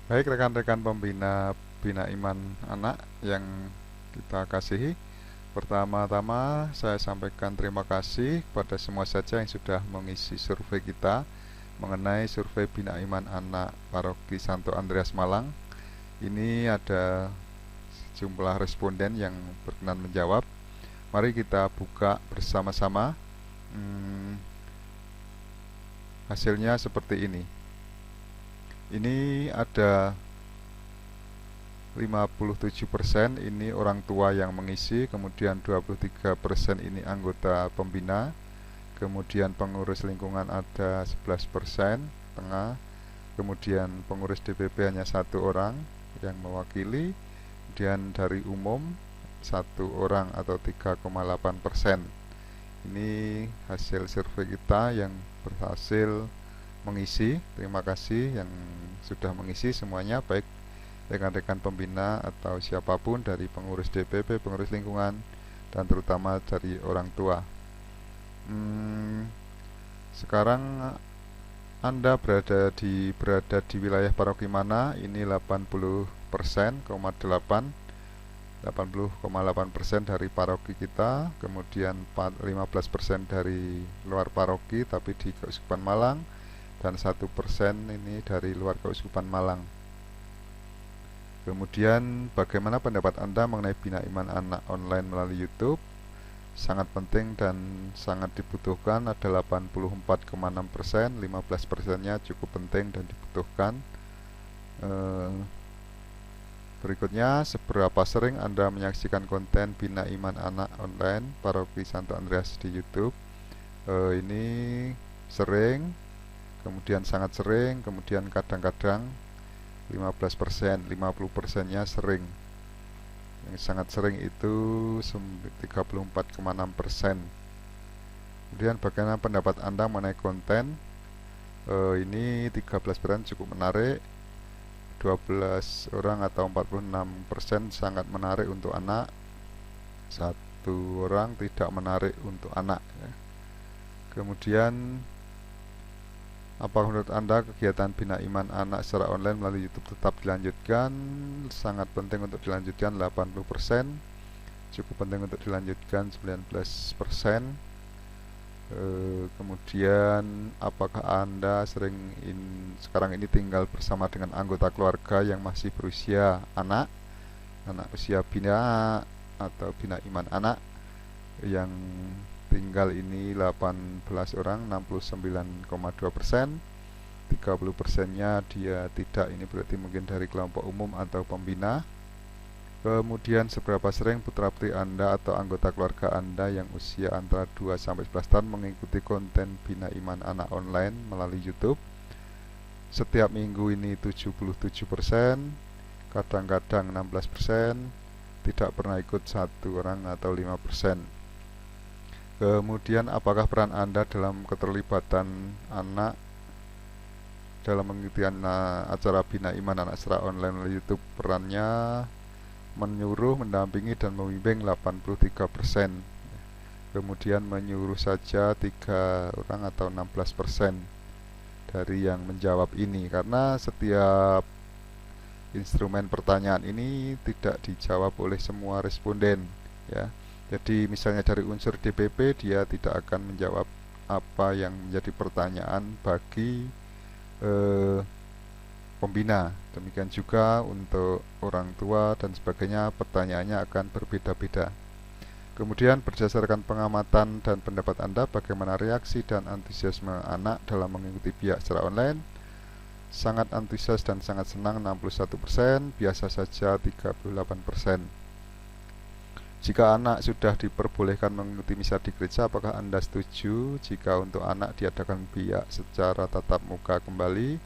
Baik rekan-rekan pembina Bina Iman Anak yang kita kasihi, pertama-tama saya sampaikan terima kasih kepada semua saja yang sudah mengisi survei kita mengenai survei Bina Iman Anak Paroki Santo Andreas Malang. Ini ada sejumlah responden yang berkenan menjawab. Mari kita buka bersama-sama. Hasilnya seperti ini. Ini ada 57% ini orang tua yang mengisi, kemudian 23% ini anggota pembina, kemudian pengurus lingkungan ada 11%, tengah, kemudian pengurus DPP hanya 1 orang yang mewakili, kemudian dari umum 1 orang atau 3,8%. Ini hasil survei kita yang berhasil mengisi. Terima kasih yang sudah mengisi semuanya, baik rekan-rekan pembina atau siapapun dari pengurus DPP, pengurus lingkungan, dan terutama dari orang tua. Sekarang Anda berada di wilayah paroki mana? Ini 80,8% dari paroki kita, kemudian 15% dari luar paroki tapi di Keuskupan Malang, dan 1% ini dari luar Keuskupan Malang. Kemudian bagaimana pendapat Anda mengenai Bina Iman Anak online melalui YouTube? Sangat penting dan sangat dibutuhkan, ada 84,6%, 15%-nya cukup penting dan dibutuhkan. Berikutnya, seberapa sering Anda menyaksikan konten Bina Iman Anak online Paroki Santo Andreas di YouTube? Ini sering, kemudian sangat sering, kemudian kadang-kadang. 15%, 50%-nya sering. Yang sangat sering itu 34,6%. Kemudian bagaimana pendapat Anda mengenai konten? Ini 13% cukup menarik, 12 orang atau 46% sangat menarik untuk anak, 1 orang tidak menarik untuk anak ya. Kemudian apakah menurut Anda kegiatan Bina Iman Anak secara online melalui YouTube tetap dilanjutkan? Sangat penting untuk dilanjutkan 80%, cukup penting untuk dilanjutkan 19%. Kemudian apakah Anda sekarang ini tinggal bersama dengan anggota keluarga yang masih berusia anak usia bina atau Bina Iman Anak? Yang tinggal ini 18 orang, 69,2%. 30%-nya dia tidak, ini berarti mungkin dari kelompok umum atau pembina. Kemudian seberapa sering putra-putri Anda atau anggota keluarga Anda yang usia antara 2-11 tahun mengikuti konten Bina Iman Anak online melalui YouTube? Setiap minggu ini 77%, kadang-kadang 16%, tidak pernah ikut 1 orang atau 5%. Kemudian apakah peran Anda dalam keterlibatan anak dalam mengikuti acara Bina Iman Anak secara online melalui YouTube? Perannya menyuruh, mendampingi, dan membimbing 83%. Kemudian menyuruh saja 3 orang atau 16% dari yang menjawab ini, karena setiap instrumen pertanyaan ini tidak dijawab oleh semua responden ya. Jadi misalnya dari unsur DPP dia tidak akan menjawab apa yang menjadi pertanyaan bagi pembina. Demikian juga untuk orang tua dan sebagainya, pertanyaannya akan berbeda-beda. Kemudian berdasarkan pengamatan dan pendapat Anda, bagaimana reaksi dan antusiasme anak dalam mengikuti biak secara online? Sangat antusias dan sangat senang 61%, biasa saja 38%. Jika anak sudah diperbolehkan mengikuti misa di gereja, apakah Anda setuju jika untuk anak diadakan biak secara tatap muka kembali?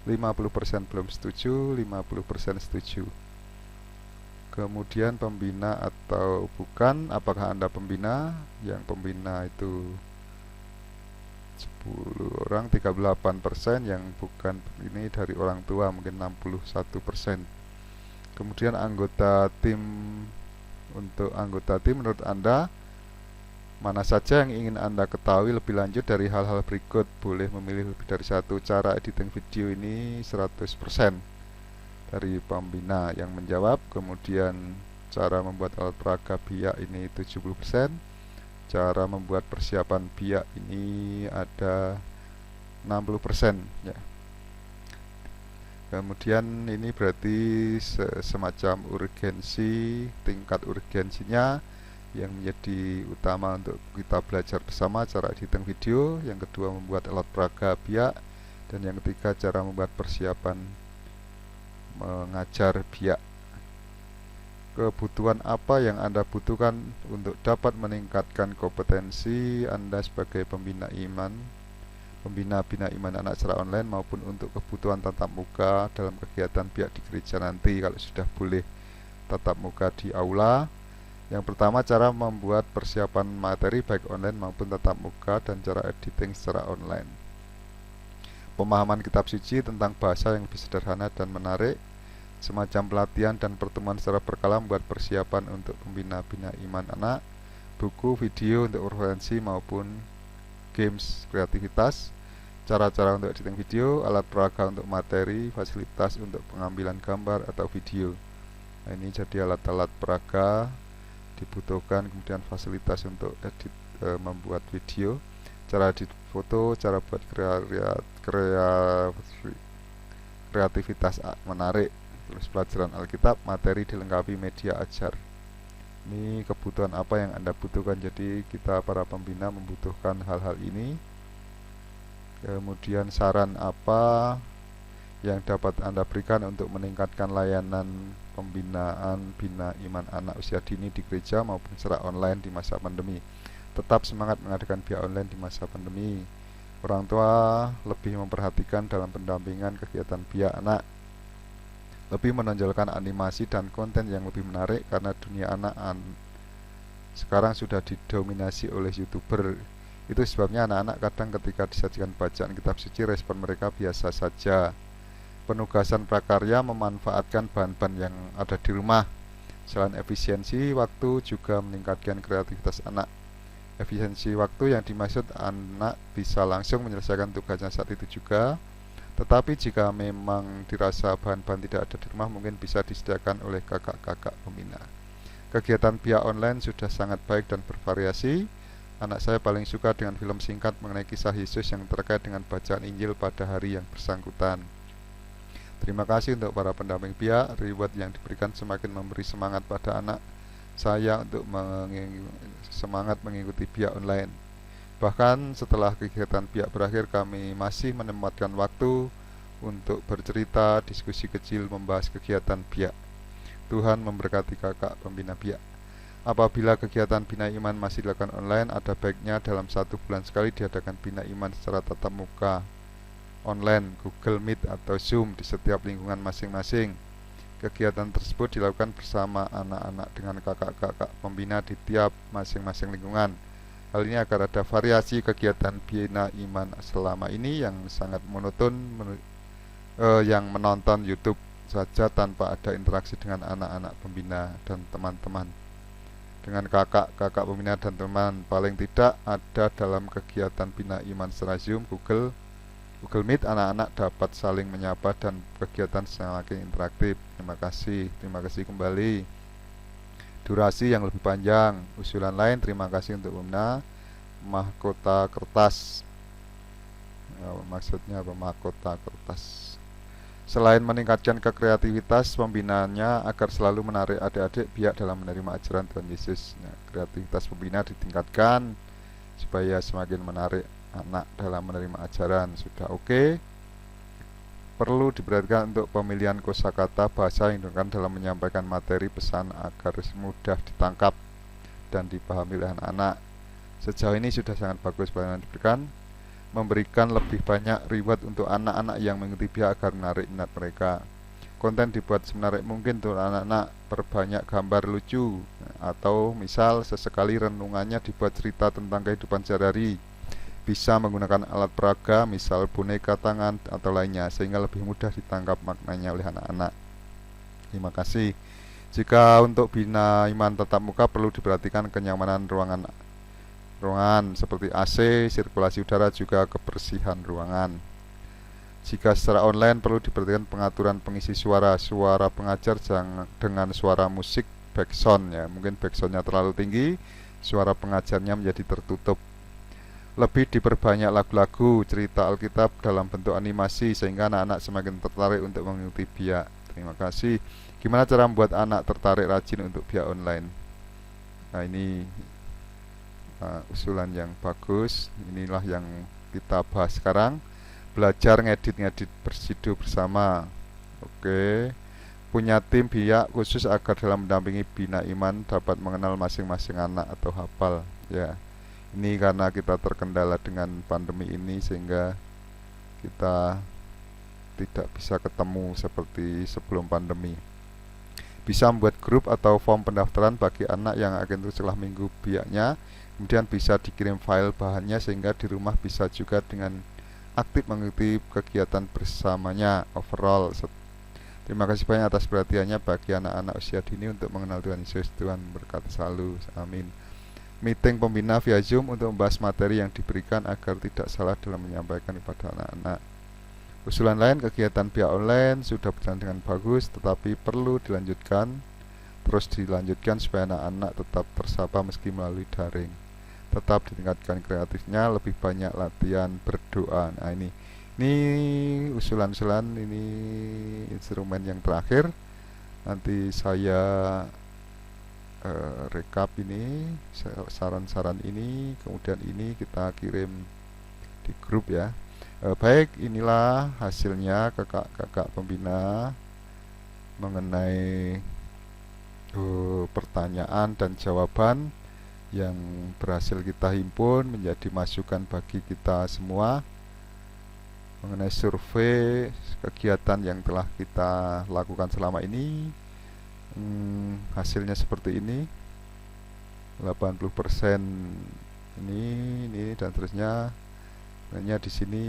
50% belum setuju, 50% setuju. Kemudian pembina atau bukan, apakah Anda pembina? Yang pembina itu 10 orang, 38%, yang bukan ini dari orang tua mungkin 61%. Kemudian anggota tim, untuk anggota tim menurut Anda mana saja yang ingin Anda ketahui lebih lanjut dari hal-hal berikut? Boleh memilih lebih dari satu. Cara editing video ini 100%. dari pembina yang menjawab. Kemudian cara membuat alat peraga biak ini 70%, cara membuat persiapan biak ini ada 60% ya. Kemudian ini berarti semacam urgensi, tingkat urgensinya yang menjadi utama untuk kita belajar bersama cara editing video, yang kedua membuat alat peraga biak, dan yang ketiga cara membuat persiapan mengajar biak. Kebutuhan apa yang Anda butuhkan untuk dapat meningkatkan kompetensi Anda sebagai pembina bina iman anak secara online maupun untuk kebutuhan tatap muka dalam kegiatan biak di gereja nanti kalau sudah boleh tatap muka di aula. Yang pertama, cara membuat persiapan materi baik online maupun tatap muka dan cara editing secara online. Pemahaman kitab suci tentang bahasa yang lebih sederhana dan menarik, semacam pelatihan dan pertemuan secara berkala membuat persiapan untuk pembina iman anak, buku, video untuk referensi maupun games kreativitas, cara-cara untuk editing video, alat peraga untuk materi, fasilitas untuk pengambilan gambar atau video. Nah, ini jadi alat-alat peraga dibutuhkan, kemudian fasilitas untuk edit membuat video, cara edit foto, cara buat kreativitas menarik, terus pelajaran Alkitab, materi dilengkapi media ajar. Ini kebutuhan apa yang Anda butuhkan. Jadi kita para pembina membutuhkan hal-hal ini. Kemudian saran apa yang dapat Anda berikan untuk meningkatkan layanan pembinaan bina iman anak usia dini di gereja maupun secara online di masa pandemi. Tetap semangat mengadakan biak online di masa pandemi. Orang tua lebih memperhatikan dalam pendampingan kegiatan biak anak, lebih menonjolkan animasi dan konten yang lebih menarik karena dunia anak sekarang sudah didominasi oleh YouTuber. Itu sebabnya anak-anak kadang ketika disajikan bacaan kitab suci respon mereka biasa saja. Penugasan prakarya memanfaatkan bahan-bahan yang ada di rumah. Selain efisiensi waktu juga meningkatkan kreativitas anak. Efisiensi waktu yang dimaksud anak bisa langsung menyelesaikan tugasnya saat itu juga. Tetapi jika memang dirasa bahan-bahan tidak ada di rumah, mungkin bisa disediakan oleh kakak-kakak pembina. Kegiatan biak online sudah sangat baik dan bervariasi. Anak saya paling suka dengan film singkat mengenai kisah Yesus yang terkait dengan bacaan Injil pada hari yang bersangkutan. Terima kasih untuk para pendamping biak. Reward yang diberikan semakin memberi semangat pada anak saya untuk semangat mengikuti biak online. Bahkan setelah kegiatan biak berakhir, kami masih menempatkan waktu untuk bercerita, diskusi kecil, membahas kegiatan biak. Tuhan memberkati kakak pembina biak. Apabila kegiatan bina iman masih dilakukan online, ada baiknya dalam 1 bulan sekali diadakan bina iman secara tatap muka online, Google Meet atau Zoom di setiap lingkungan masing-masing. Kegiatan tersebut dilakukan bersama anak-anak dengan kakak-kakak pembina di tiap masing-masing lingkungan. Hal ini agar ada variasi kegiatan bina iman selama ini yang sangat monoton, yang menonton YouTube saja tanpa ada interaksi dengan anak-anak pembina dan teman-teman. Dengan kakak-kakak pembina dan teman, paling tidak ada dalam kegiatan bina iman secara Zoom, Google Meet, anak-anak dapat saling menyapa dan kegiatan semakin interaktif. Terima kasih kembali. Durasi yang lebih panjang. Usulan lain, terima kasih untuk pembina mahkota kertas. Maksudnya apa mahkota kertas? Selain meningkatkan kekreativitas pembinaannya agar selalu menarik adik-adik biak dalam menerima ajaran Tuhan Yesus. Nah, kreativitas pembina ditingkatkan supaya semakin menarik anak dalam menerima ajaran. Sudah oke. Perlu diperhatikan untuk pemilihan kosakata bahasa yang digunakan dalam menyampaikan materi pesan agar mudah ditangkap dan dipahami oleh anak-anak. Sejauh ini sudah sangat bagus pelayanan diberikan. Memberikan lebih banyak reward untuk anak-anak yang mengikuti biak agar menarik minat mereka. Konten dibuat semenarik mungkin untuk anak-anak, perbanyak gambar lucu, atau misal sesekali renungannya dibuat cerita tentang kehidupan sehari-hari. Bisa menggunakan alat peraga, misal boneka tangan atau lainnya, sehingga lebih mudah ditangkap maknanya oleh anak-anak. Terima kasih. Jika untuk bina iman tatap muka perlu diperhatikan kenyamanan ruangan seperti AC, sirkulasi udara, juga kebersihan ruangan. Jika secara online perlu diperhatikan pengaturan pengisi suara. Suara pengajar jangan dengan suara musik backsound ya. Mungkin backsoundnya terlalu tinggi, suara pengajarnya menjadi tertutup. Lebih diperbanyak lagu-lagu cerita Alkitab dalam bentuk animasi sehingga anak-anak semakin tertarik untuk mengikuti biak. Terima kasih. Gimana cara membuat anak tertarik rajin untuk biak online? Nah, ini usulan yang bagus. Inilah yang kita bahas sekarang. Belajar ngedit-ngedit bersidu bersama. Oke. Punya tim biak khusus agar dalam mendampingi bina iman dapat mengenal masing-masing anak atau hafal ya. Ini karena kita terkendala dengan pandemi ini sehingga kita tidak bisa ketemu seperti sebelum pandemi. Bisa membuat grup atau form pendaftaran bagi anak yang akan ikut setelah minggu biaknya. Kemudian bisa dikirim file bahannya sehingga di rumah bisa juga dengan aktif mengikuti kegiatan bersamanya. Overall, terima kasih banyak atas perhatiannya bagi anak-anak usia dini untuk mengenal Tuhan Yesus. Tuhan berkati selalu. Amin. Meeting pembina via Zoom untuk membahas materi yang diberikan agar tidak salah dalam menyampaikan kepada anak-anak. Usulan lain, kegiatan via online sudah berjalan dengan bagus, tetapi perlu dilanjutkan, terus dilanjutkan supaya anak-anak tetap tersapa meski melalui daring. Tetap ditingkatkan kreatifnya, lebih banyak latihan berdoa. Nah, ini usulan-usulan, ini instrumen yang terakhir. Nanti saya rekap ini saran-saran ini, kemudian ini kita kirim di grup ya. Baik, inilah hasilnya kakak-kakak pembina mengenai pertanyaan dan jawaban yang berhasil kita himpun menjadi masukan bagi kita semua mengenai survei kegiatan yang telah kita lakukan selama ini. Hasilnya seperti ini, 80% ini dan seterusnya. Hanya di sini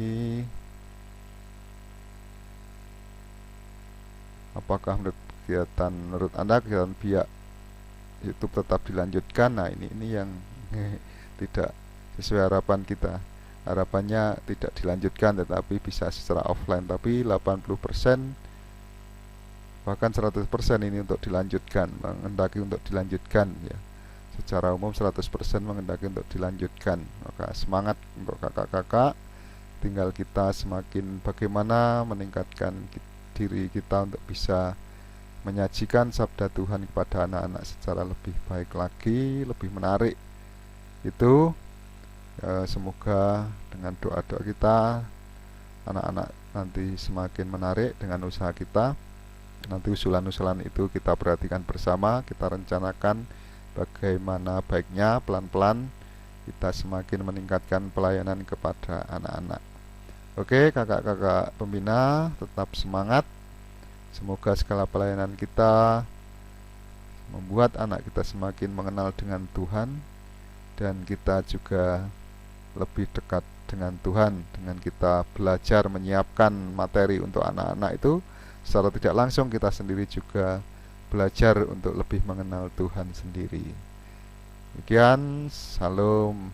apakah menurut Anda kegiatan biak YouTube tetap dilanjutkan? Nah, ini yang tidak sesuai harapan kita. Harapannya tidak dilanjutkan tetapi bisa secara offline, tapi 80% bahkan 100% ini untuk dilanjutkan, menghendaki untuk dilanjutkan ya. Secara umum 100% menghendaki untuk dilanjutkan. Maka semangat untuk kakak-kakak, tinggal kita semakin bagaimana meningkatkan diri kita untuk bisa menyajikan sabda Tuhan kepada anak-anak secara lebih baik lagi, lebih menarik. Itu semoga dengan doa-doa kita anak-anak nanti semakin menarik dengan usaha kita. Nanti usulan-usulan itu kita perhatikan bersama, kita rencanakan bagaimana baiknya pelan-pelan kita semakin meningkatkan pelayanan kepada anak-anak. Oke, kakak-kakak pembina tetap semangat. Semoga segala pelayanan kita membuat anak kita semakin mengenal dengan Tuhan, dan kita juga lebih dekat dengan Tuhan dengan kita belajar menyiapkan materi untuk anak-anak itu. Secara tidak langsung kita sendiri juga belajar untuk lebih mengenal Tuhan sendiri. Demikian, salam.